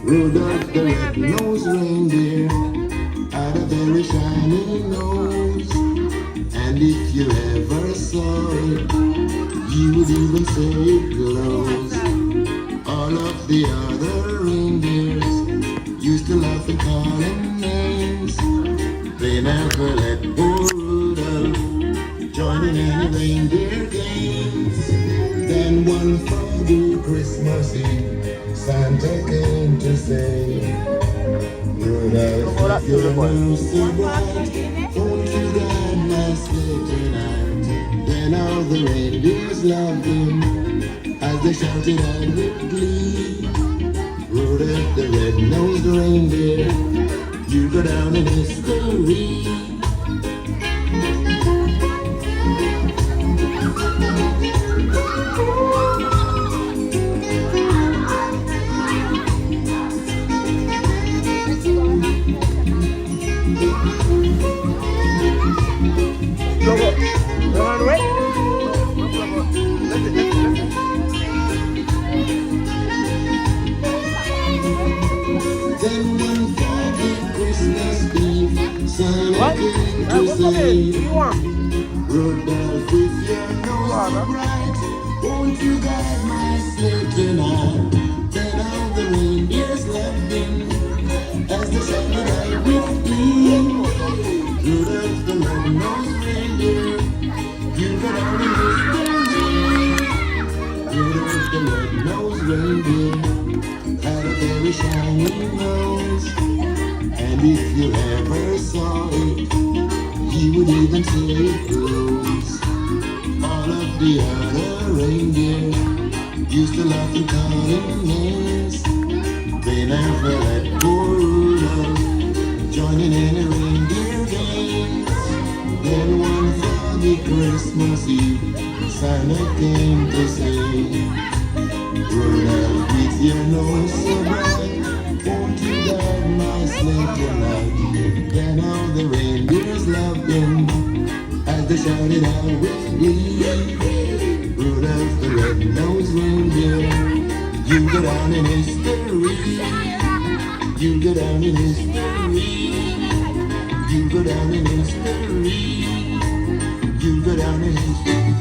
Rudolph the red-nosed reindeer had a very shiny nose, and if you ever saw it, you would even say it glows. All of the other reindeers used to laugh and call him names. They never let poor Rudolph join in any reindeer games. Then one foggy Christmas Eve, Santa came to say, Rudolph, if your nose so bright, won't you guide my sleigh tonight? Then all the reindeers loved him as they shouted out with glee. Rudolph the red-nosed reindeer, you go down in history. Then one foggy Christmas Eve, Santa came to say, Rudolph, if your nose so bright, won't you guide my sleigh tonight? Then all the reindeers loved him as they shouted out with glee. Rudolph the red-nosed reindeer, you go down in history. Rudolph the red-nosed reindeer had a very shiny nose, and if you ever saw it, he would even say it glows. All of the other reindeer used to laugh and call him names. They never let poor Rudolph join in any reindeer games. Then one foggy Christmas Eve, Santa came to say, Rudolph, with your nose so bright, won't you guide my sleigh tonight? Then all the reindeers loved him as they shouted out with glee. Rudolph the red-nosed reindeer, you go down in history. You go down in history. You go down in history. You go down in history.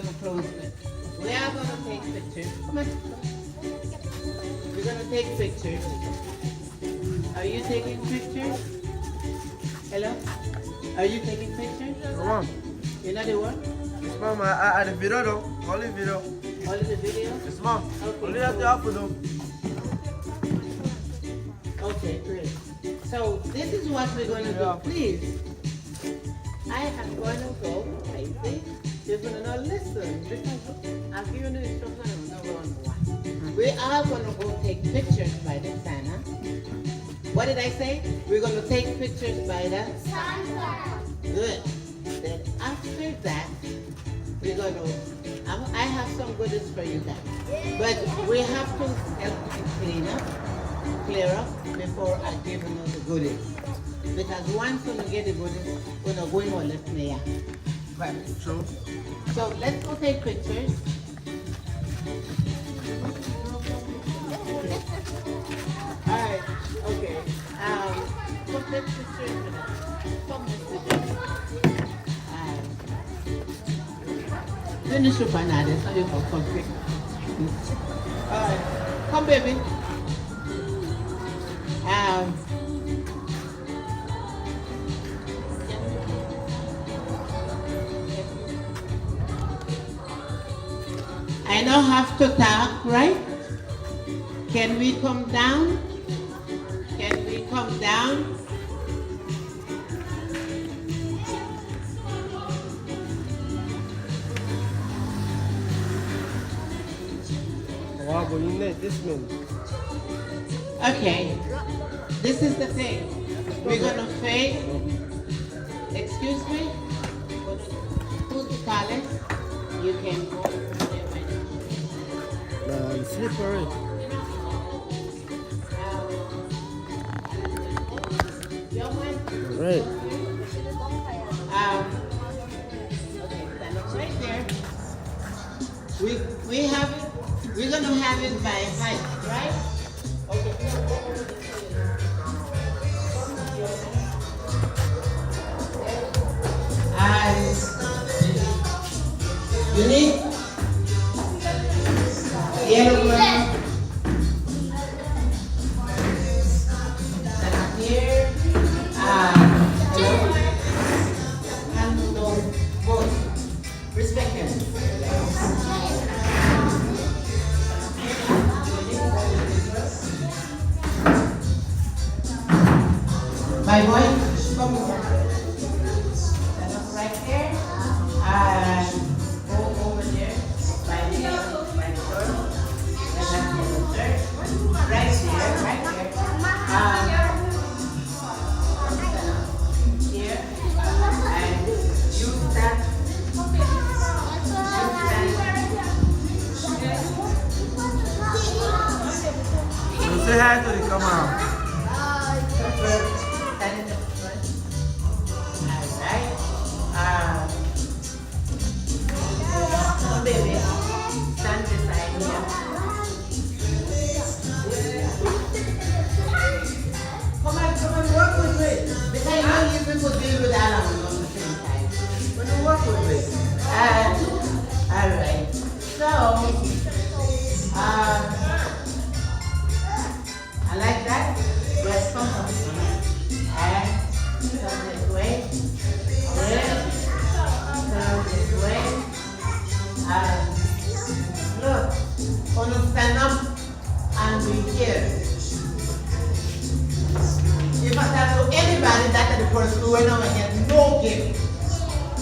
going to close it. We are going to take pictures. Come on. We're going to take pictures. Are you taking pictures? Hello? Are you taking pictures? Mom. You know the one? Yes, mom. I the video though. Only video. Only the video? Yes, mom. Okay. Only have the apple though. Okay, great. So this is what we're going to do. Please. I am going to go crazy. You're going to not listen. Because I've given you instructions on number one. We are going to go take pictures by the Santa. What did I say? We're going to take pictures by the Santa. Good. Then after that, we're going to, I have some goodies for you guys. But we have to help you clear up before I give you the goodies. Because once we get the goodies, we're not going to left there. Right. True. So let's go take pictures. Alright, okay. Put that picture in the finish up another so you can come quick. Alright, come baby. I now have to talk, right? Can we come down? Can we come down? Wow, but you need this man. Okay, this is the thing. We're gonna fade. Excuse me? Who's the tallest? You can go. It's slippery. Right. Okay, stand up right there. We have it. We're gonna have it by height, right? Okay. And you need yellow one. Stand here. And no vote. Respect him. My boy, come over. Stand up right there. And go over there. By the door. And that's the third. Right there, right there. Here. And you stand. So say hi to the camera. Stand in the front. Alright. Oh baby. Stand beside me. Come on, work with me. Because I know you people deal with Alan at the same time. When you work with me. Alright. So, I like that. Yes, come on. And turn this way. Turn this way. Look, gonna stand up and be here. If I tell to anybody that the person who went over here, no gift.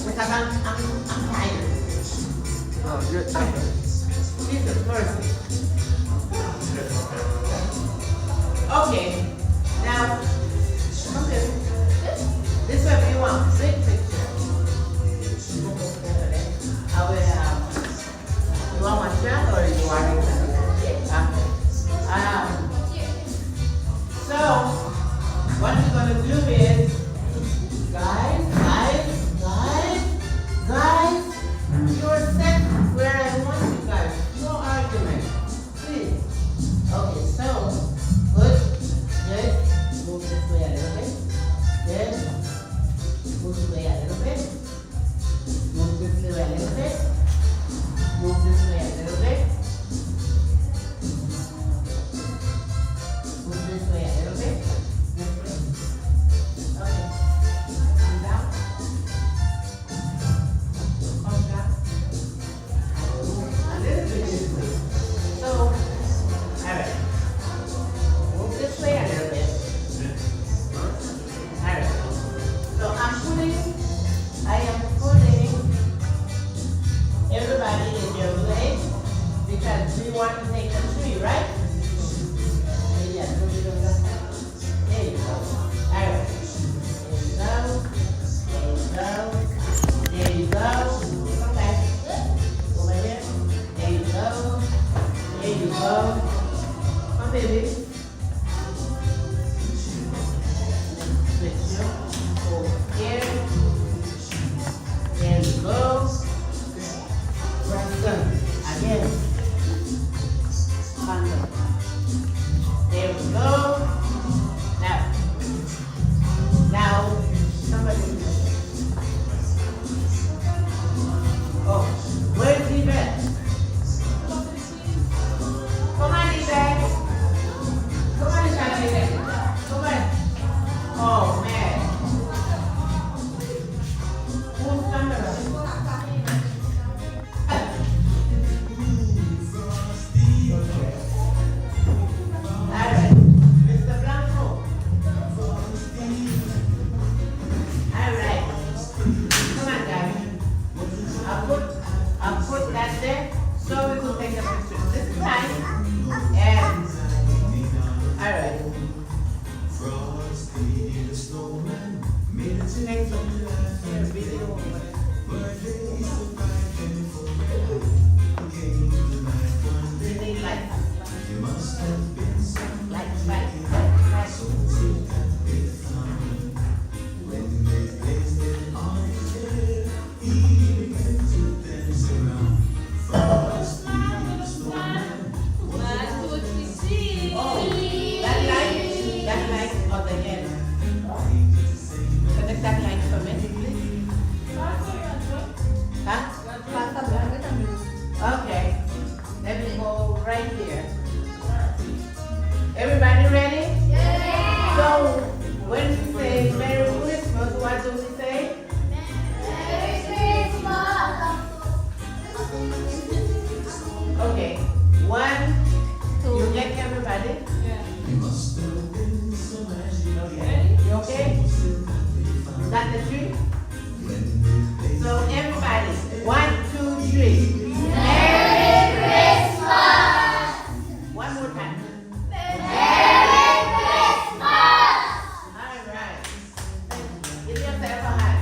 Because I'm tired. Oh, good. Jesus mercy. Okay. Now, okay. This way you want big picture. I will, you want my shirt or you want it? So, what we're going to do is, guys, you're set where I want you guys. No argument. Please. Okay, so, good. want to take a tree, right? Yeah, there you go. There you go. All right. There you go. There you go. Come back. Over here. There you go. There you go. Come, baby. Switch you. Over here. There you go. Right done. Again. Under. There we go. Now, somebody. Oh, where's the bed? Come on, D-Bag. Come on, Shanti. Come on. Oh, man. Who's camera? All right. Mr. Blanco. All right. Come on, guys. I'll put that there so we can take the picture. This time. And all right. Next one. Here, video over there. We need lights. Lights. That light on the end. Connect that light for me, please. Huh? Okay. Let me go right here. Everybody ready? Yeah. So when we say Merry Christmas, what do we say? Merry Christmas! Okay. 1, 2. You get everybody? Okay. You okay? Got the tree? So everybody, 1, 2, 3. Merry Christmas! One more time. Merry Christmas! All right. Give yourself a hand.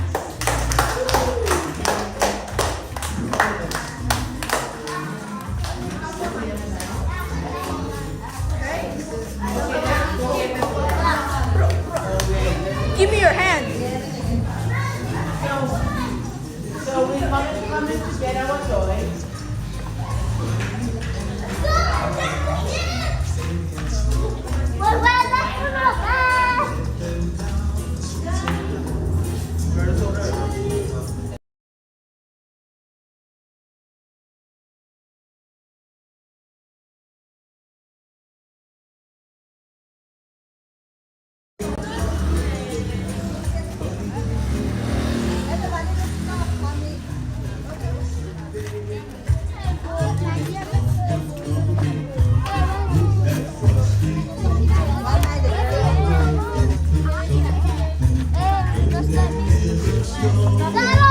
Give me your hand. So we coming to get our toys. Dale.